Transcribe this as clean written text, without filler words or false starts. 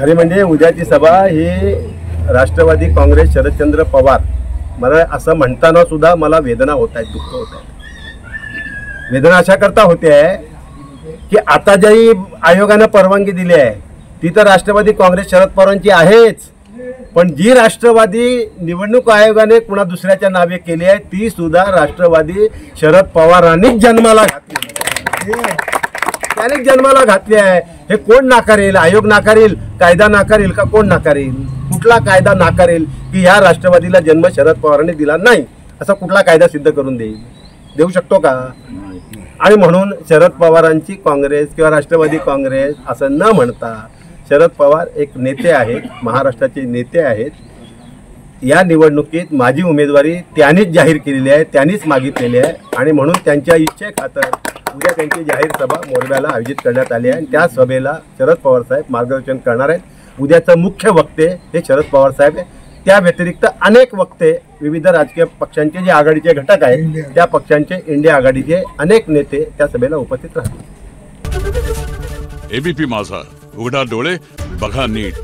खरी म्हणजे उद्याची सभा ही राष्ट्रवादी काँग्रेस शरदचंद्र पवार, मला असं म्हणताना सुद्धा मला वेदना होत आहेत, दुःख होत आहे। वेदना अशा करता होते आहे की आता जी आयोगाने परवानगी दिली आहे ती तर राष्ट्रवादी काँग्रेस शरद पवारांची आहेच, पण जी राष्ट्रवादी निवडणूक आयोगाने कुणा दुसऱ्याच्या नावे केली आहे ती सुद्धा राष्ट्रवादी शरद पवारांनीच जन्माला घातली, त्यानेच जन्माला घातली आहे। हे कोण नाकारेल? आयोग नाकारेल? कायदा नाकारेल? का कोण नाकारेल? कुठला कायदा नाकारेल की या राष्ट्रवादीला जन्म शरद पवारांनी दिला नाही असा कुठला कायदा सिद्ध करून देऊ शकतो का? आणि म्हणून शरद पवारांची काँग्रेस किंवा राष्ट्रवादी काँग्रेस असं न म्हणता शरद पवार एक नेते आहेत, महाराष्ट्राचे नेते आहेत। या निवडणुकीत माझी उमेदवारी त्यांनीच जाहीर केलेली आहे, त्यांनीच मागितलेली आहे आणि म्हणून त्यांच्या इच्छेखातर उद्या त्यांची जाहीर सभा मोरब्याला आयोजित करण्यात आली आहे आणि त्या सभेला शरद पवार साहेब मार्गदर्शन करणार आहेत। उद्याचं मुख्य वक्ते हे शरद पवार साहेब आहे। त्या व्यतिरिक्त अनेक वक्ते विविध राजकीय पक्षांचे जे आघाडीचे घटक आहेत त्या पक्षांचे, इंडिया आघाडीचे अनेक नेते त्या सभेला उपस्थित राहतील। एबीपी माझा, उघडा डोळे बघा नीट।